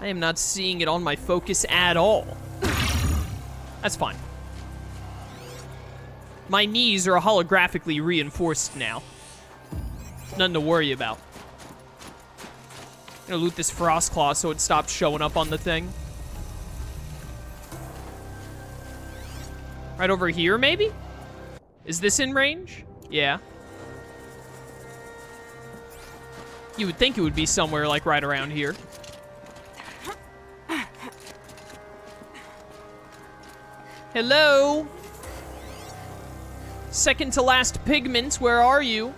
I am not seeing it on my focus at all. That's fine. My knees are holographically reinforced now. Nothing to worry about. I'm gonna loot this frost claw so it stops showing up on the thing. Right over here, maybe? Is this in range? Yeah. You would think it would be somewhere like right around here. Hello? Second to last pigment, where are you?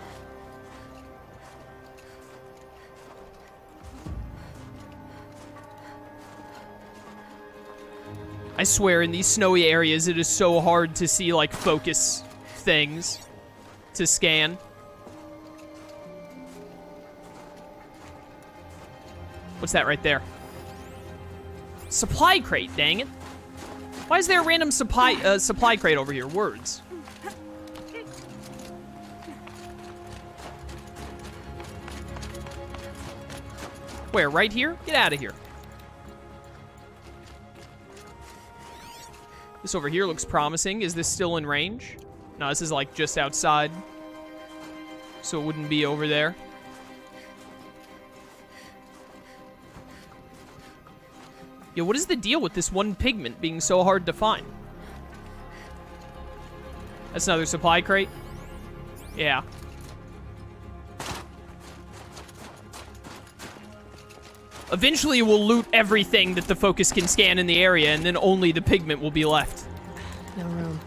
I swear, in these snowy areas, it is so hard to see, like, focus things to scan. What's that right there? Supply crate, dang it. Why is there a random supply crate over here? Words. Where? Right here? Get out of here. This over here looks promising. Is this still in range? No, this is like just outside. So it wouldn't be over there. Yo, what is the deal with this one pigment being so hard to find? That's another supply crate? Yeah. Eventually, we'll loot everything that the focus can scan in the area, and then only the pigment will be left. No room.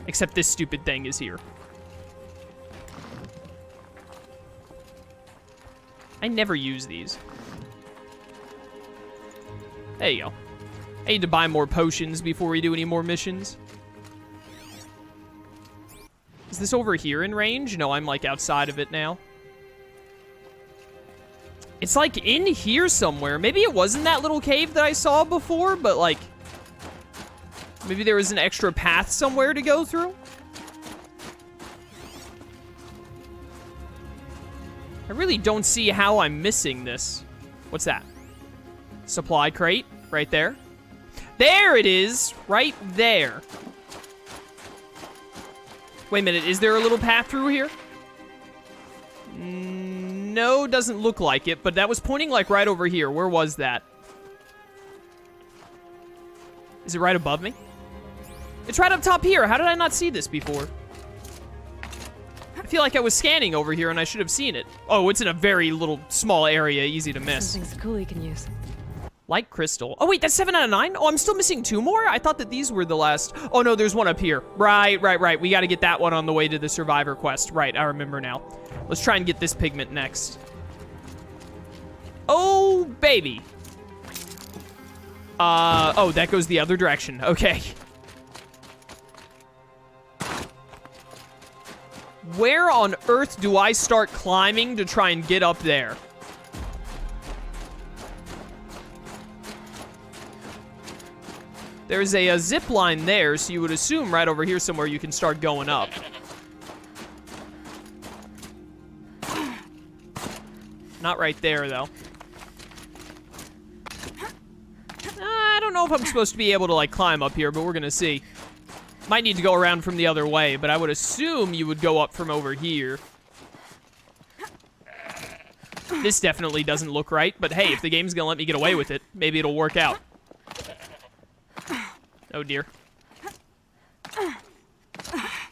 Except this stupid thing is here. I never use these. There you go. I need to buy more potions before we do any more missions. Is this over here in range? No, I'm like outside of it now. It's like in here somewhere. Maybe it wasn't that little cave that I saw before, but like, maybe there was an extra path somewhere to go through. I really don't see how I'm missing this. What's that? Supply crate, right there. There it is, right there. Wait a minute, is there a little path through here? No, doesn't look like it, but that was pointing like right over here. Where was that? Is it right above me? It's right up top here. How did I not see this before? I feel like I was scanning over here and I should have seen it. Oh, it's in a very little, small area, easy to miss. Something's cool you can use. Light crystal. Oh, wait, that's 7 out of 9? Oh, I'm still missing 2 more? I thought that these were the last. Oh, no, there's one up here. Right. We got to get that one on the way to the survivor quest. Right, I remember now. Let's try and get this pigment next. Oh, baby. Oh, that goes the other direction. Okay. Where on earth do I start climbing to try and get up there? There's a zip line there, so you would assume right over here somewhere you can start going up. Not right there, though. I don't know if I'm supposed to be able to, like, climb up here, but we're gonna see. Might need to go around from the other way, but I would assume you would go up from over here. This definitely doesn't look right, but hey, if the game's gonna let me get away with it, maybe it'll work out. Oh, dear.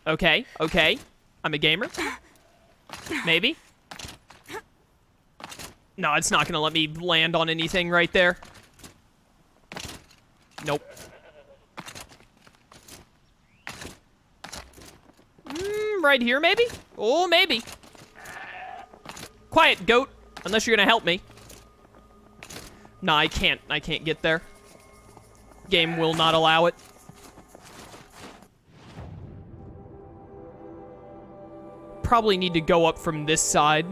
Okay. I'm a gamer. Maybe. No, it's not gonna let me land on anything right there. Nope. Right here, maybe? Oh, maybe. Quiet, goat. Unless you're gonna help me. No, I can't. I can't get there. Game will not allow it. Probably need to go up from this side.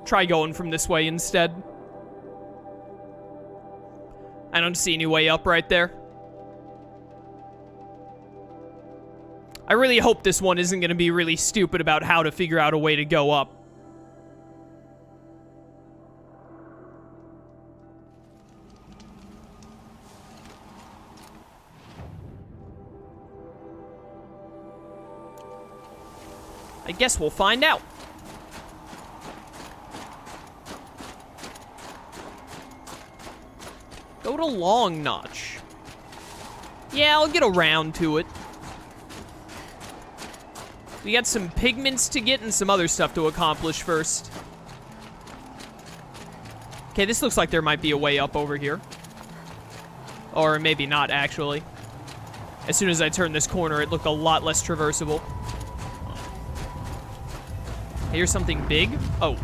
Try going from this way instead. I don't see any way up right there. I really hope this one isn't going to be really stupid about how to figure out a way to go up. I guess we'll find out. Go to Long Notch. Yeah, I'll get around to it. We got some pigments to get and some other stuff to accomplish first. Okay, this looks like there might be a way up over here. Or maybe not, actually. As soon as I turned this corner, it looked a lot less traversable. Here's something big. Oh.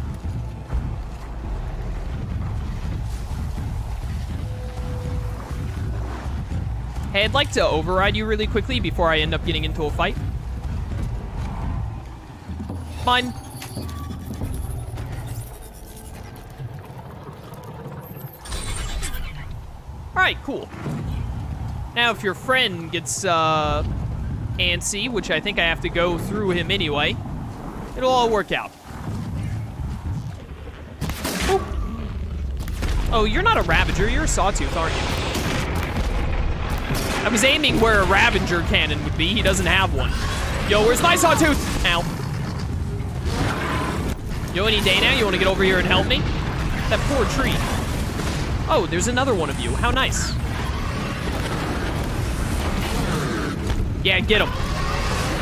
Hey, I'd like to override you really quickly before I end up getting into a fight. Fine. Alright, cool. Now, if your friend gets, antsy, which I think I have to go through him anyway, it'll all work out. Oop. Oh, you're not a Ravager, you're a Sawtooth, aren't you? I was aiming where a Ravager cannon would be. He doesn't have one. Yo, where's my Sawtooth? Ow. Yo, any day now? You want to get over here and help me? That poor tree. Oh, there's another one of you. How nice. Yeah, get him.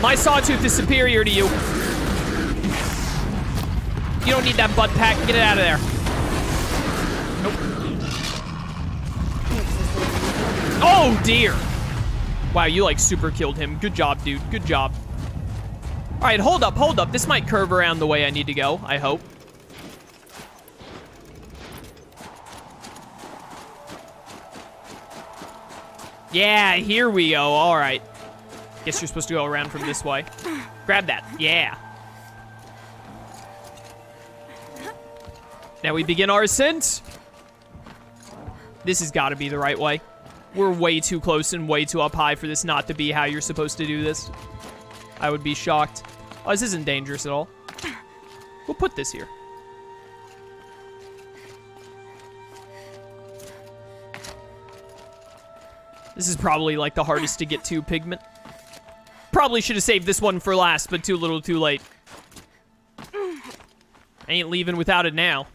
My Sawtooth is superior to you. You don't need that butt pack. Get it out of there. Nope. Oh, dear. Wow, you, like, super killed him. Good job, dude. Good job. All right, hold up, hold up. This might curve around the way I need to go, I hope. Yeah, here we go. All right. Guess you're supposed to go around from this way. Grab that. Yeah. Now we begin our ascent. This has got to be the right way. We're way too close and way too up high for this not to be how you're supposed to do this. I would be shocked. Oh, this isn't dangerous at all. We'll put this here. This is probably like the hardest to get to pigment. Probably should have saved this one for last, but too little too late. I ain't leaving without it now.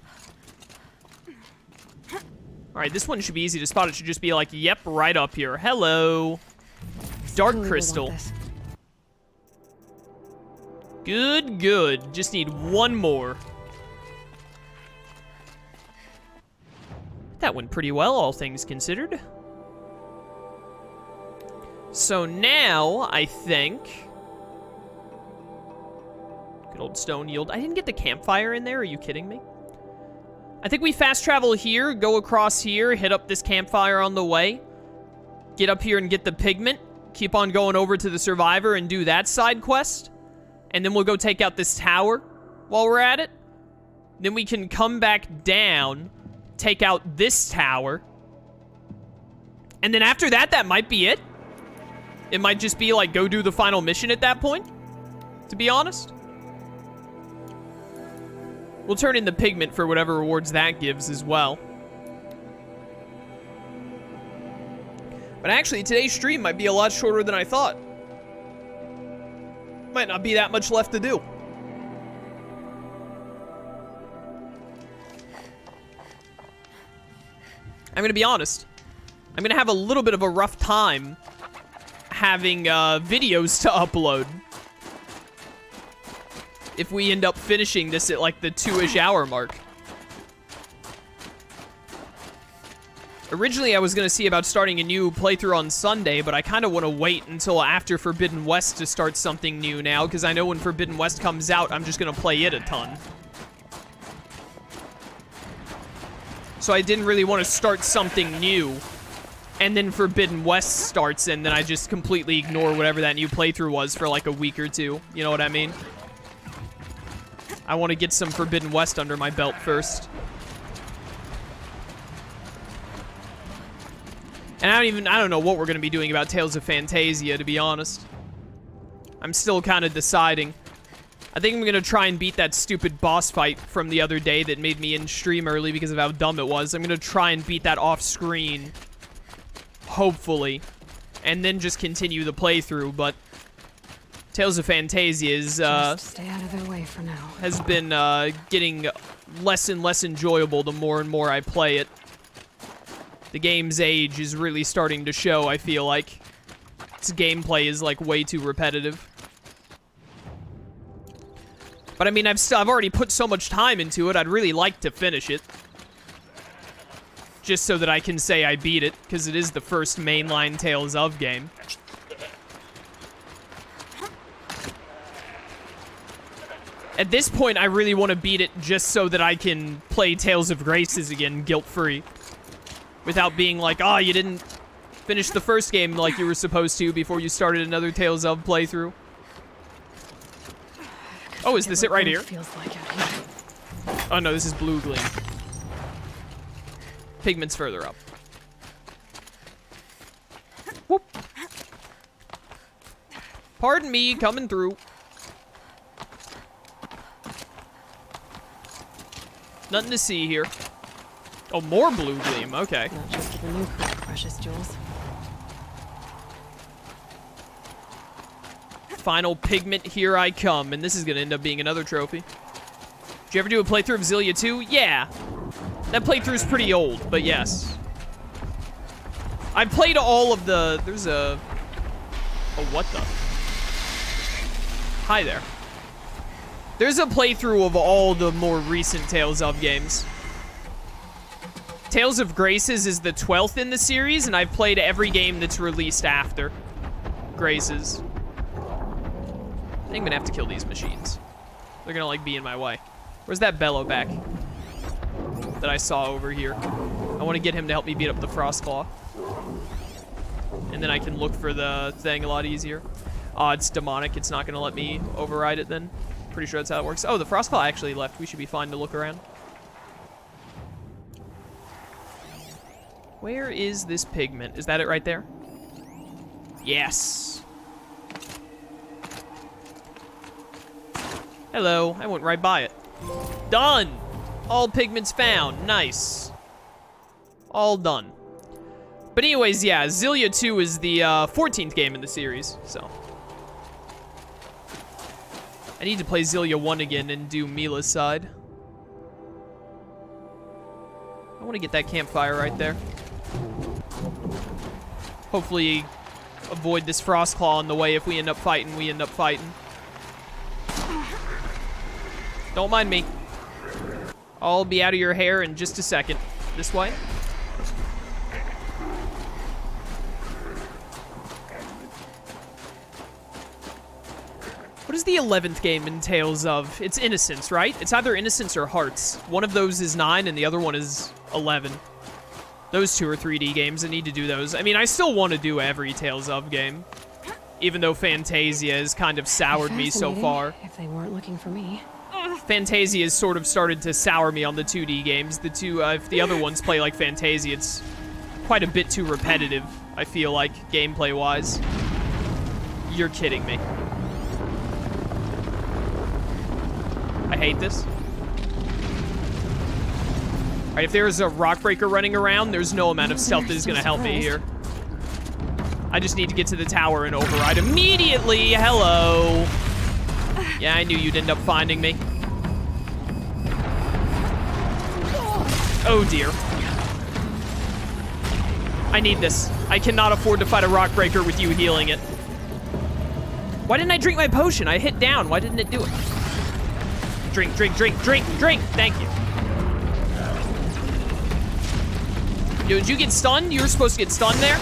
Alright, this one should be easy to spot. It should just be like, yep, right up here. Hello. Dark crystal. Good, good. Just need one more. That went pretty well, all things considered. So now, I think... Good old stone yield. I didn't get the campfire in there. Are you kidding me? I think we fast travel here, go across here, hit up this campfire on the way, get up here and get the pigment, keep on going over to the survivor and do that side quest, and then we'll go take out this tower while we're at it. Then we can come back down, take out this tower, and then after that, that might be it. It might just be like, go do the final mission at that point, to be honest. We'll turn in the pigment for whatever rewards that gives as well. But actually, today's stream might be a lot shorter than I thought. Might not be that much left to do. I'm gonna be honest. I'm gonna have a little bit of a rough time having videos to upload if we end up finishing this at like the 2-ish hour mark. Originally, I was going to see about starting a new playthrough on Sunday, but I kind of want to wait until after Forbidden West to start something new now, because I know when Forbidden West comes out, I'm just going to play it a ton. So I didn't really want to start something new, and then Forbidden West starts, and then I just completely ignore whatever that new playthrough was for like a week or two. You know what I mean? I want to get some Forbidden West under my belt first. And I don't know what we're going to be doing about Tales of Phantasia, to be honest. I'm still kind of deciding. I think I'm going to try and beat that stupid boss fight from the other day that made me in stream early because of how dumb it was. I'm going to try and beat that off screen. Hopefully. And then just continue the playthrough, but Tales of Phantasia is, Just stay out of their way for now. has been getting less and less enjoyable the more and more I play it. The game's age is really starting to show, I feel like. Its gameplay is, like, way too repetitive. But, I mean, I've already put so much time into it, I'd really like to finish it. Just so that I can say I beat it, because it is the first mainline Tales of game. At this point, I really want to beat it just so that I can play Tales of Graces again, guilt-free. Without being like, oh, you didn't finish the first game like you were supposed to before you started another Tales of playthrough. Oh, is this it right here? Feels like out here. Oh no, this is Blue Gleam. Pigment's further up. Whoop. Pardon me, coming through. Nothing to see here. Oh, more Blue Gleam, okay. Not just for the new crew, precious jewels. Final pigment, here I come. And this is gonna end up being another trophy. Did you ever do a playthrough of Xillia 2? Yeah. That playthrough's pretty old, but yes. I played all of the... There's a... Oh, what the? Hi there. There's a playthrough of all the more recent Tales of games. Tales of Graces is the 12th in the series, and I've played every game that's released after Graces. I think I'm gonna have to kill these machines. They're gonna, like, be in my way. Where's that bellow back that I saw over here? I want to get him to help me beat up the Frostclaw. And then I can look for the thing a lot easier. It's Daemonic. It's not gonna let me override it then. Pretty sure that's how it works. Oh, the Frostclaw actually left. We should be fine to look around. Where is this pigment? Is that it right there? Yes. Hello. I went right by it. Done. All pigments found. Nice. All done. But anyways, yeah, Xillia 2 is the 14th game in the series, so. I need to play Xillia 1 again and do Mila's side. I want to get that campfire right there. Hopefully avoid this Frostclaw on the way. If we end up fighting, we end up fighting. Don't mind me. I'll be out of your hair in just a second. This way. What is the 11th game in Tales of? It's Innocence, right? It's either Innocence or Hearts. One of those is 9 and the other one is 11. Those two are 3D games. I need to do those. I mean, I still want to do every Tales of game. Even though Phantasia has kind of soured me so far. If they weren't looking for me. Phantasia has sort of started to sour me on the 2D games. The two, if the other ones play like Phantasia, it's quite a bit too repetitive, I feel like, gameplay-wise. You're kidding me. I hate this. Alright, if there's a Rockbreaker running around, there's no amount of stealth that is going to help me here. I just need to get to the tower and override immediately. Hello. Yeah, I knew you'd end up finding me. Oh, dear. I need this. I cannot afford to fight a Rockbreaker with you healing it. Why didn't I drink my potion? I hit down. Why didn't it do it? Drink, drink, drink, drink, drink. Thank you. Yo, did you get stunned? You were supposed to get stunned there?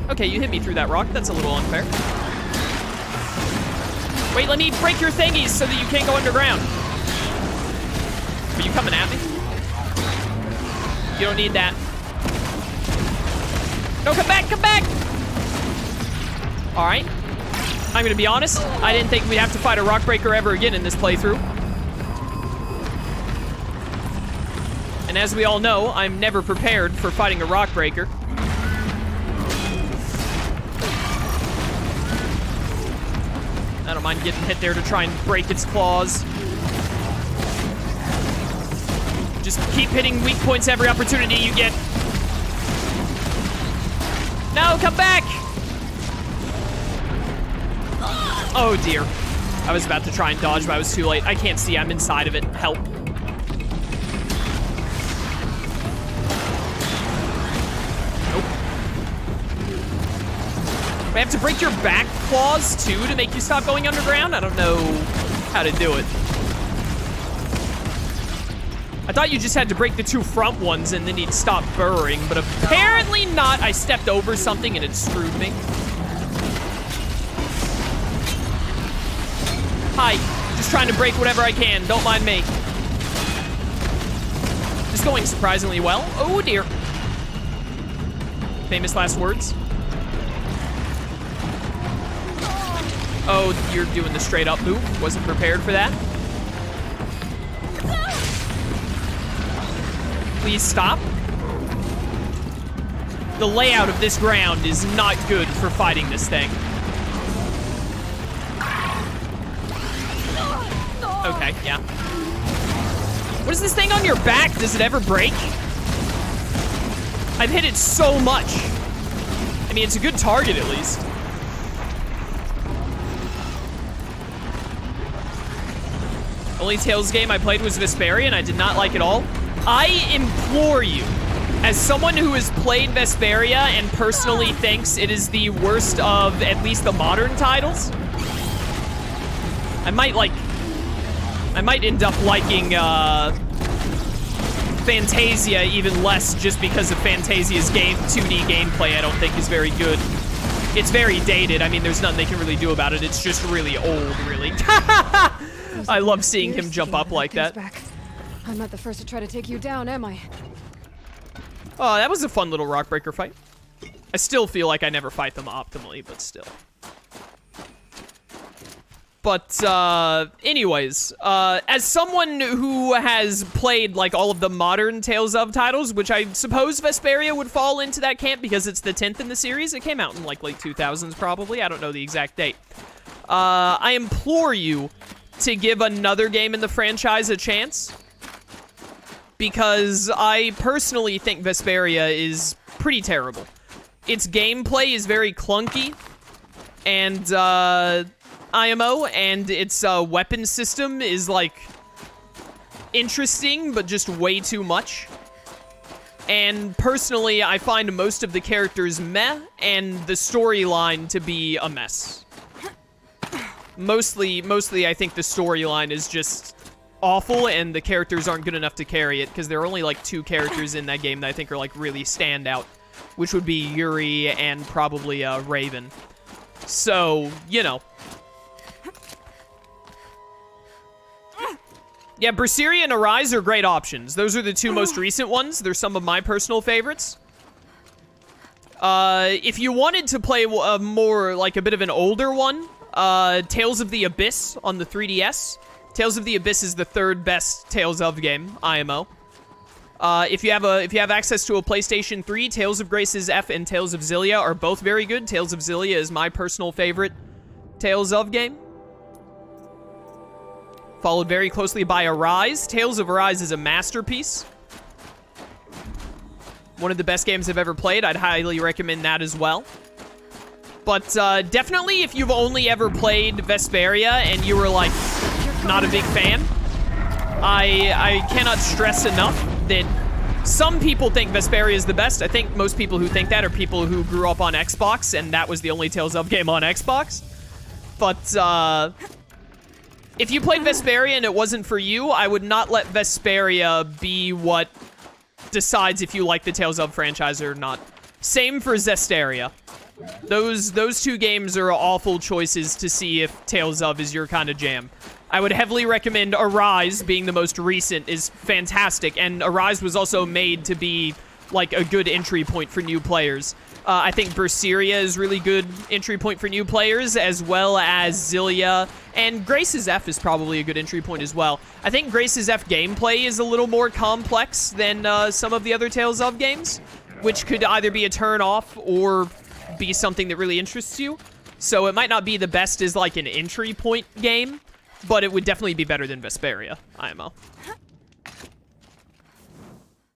Okay, you hit me through that rock. That's a little unfair. Wait, let me break your thingies so that you can't go underground. Are you coming at me? You don't need that. No, come back, come back! All right. I'm gonna be honest. I didn't think we'd have to fight a Rockbreaker ever again in this playthrough. And as we all know, I'm never prepared for fighting a Rockbreaker. I don't mind getting hit there to try and break its claws. Just keep hitting weak points every opportunity you get. No, come back! Oh, dear. I was about to try and dodge, but I was too late. I can't see. I'm inside of it. Help. Nope. I have to break your back claws, too, to make you stop going underground? I don't know how to do it. I thought you just had to break the 2 front ones and then he'd stop burrowing, but apparently not. I stepped over something and it screwed me. Hi, just trying to break whatever I can. Don't mind me. Just going surprisingly well. Oh dear. Famous last words. Oh, you're doing the straight up move. Wasn't prepared for that. Please stop. The layout of this ground is not good for fighting this thing. Okay, yeah. What is this thing on your back? Does it ever break? I've hit it so much. I mean, it's a good target at least. Only Tales game I played was Vesperia, and I did not like it all. I implore you, as someone who has played Vesperia and personally thinks it is the worst of at least the modern titles, I might end up liking Fantasia even less just because of Fantasia's 2D gameplay I don't think is very good. It's very dated. I mean, there's nothing they can really do about it. It's just really old, really. I love seeing him jump up like that. I'm not the first to try to take you down, am I? Oh, that was a fun little Rockbreaker fight. I still feel like I never fight them optimally, but still. But, anyways, as someone who has played, like, all of the modern Tales of titles, which I suppose Vesperia would fall into that camp because it's the 10th in the series. It came out in, like, late 2000s, probably. I don't know the exact date. I implore you to give another game in the franchise a chance, because I personally think Vesperia is pretty terrible. Its gameplay is very clunky, and, IMO, and its weapon system is, like, interesting, but just way too much. And personally, I find most of the characters meh, and the storyline to be a mess. Mostly, I think the storyline is just awful, and the characters aren't good enough to carry it, because there are only, like, 2 characters in that game that I think are, like, really stand out, which would be Yuri and probably, Raven. So, you know. Yeah, Berseria and Arise are great options. Those are the 2 most recent ones. They're some of my personal favorites. If you wanted to play more, like, a bit of an older one, Tales of the Abyss on the 3DS. Tales of the Abyss is the 3rd best Tales of game, IMO. If you have access to a PlayStation 3, Tales of Graces F and Tales of Xillia are both very good. Tales of Xillia is my personal favorite Tales of game. Followed very closely by Arise. Tales of Arise is a masterpiece. One of the best games I've ever played. I'd highly recommend that as well. But definitely if you've only ever played Vesperia and you were, like, not a big fan, I cannot stress enough that some people think Vesperia is the best. I think most people who think that are people who grew up on Xbox, and that was the only Tales of game on Xbox. But, if you played Vesperia and it wasn't for you, I would not let Vesperia be what decides if you like the Tales of franchise or not. Same for Zestiria. Those 2 games are awful choices to see if Tales of is your kind of jam. I would heavily recommend Arise, being the most recent, is fantastic, and Arise was also made to be, like, a good entry point for new players. I think Berseria is really good entry point for new players, as well as Xillia, and Grace's F is probably a good entry point as well. I think Grace's F gameplay is a little more complex than some of the other Tales of games, which could either be a turn off or be something that really interests you. So it might not be the best as, like, an entry point game, but it would definitely be better than Vesperia, IMO.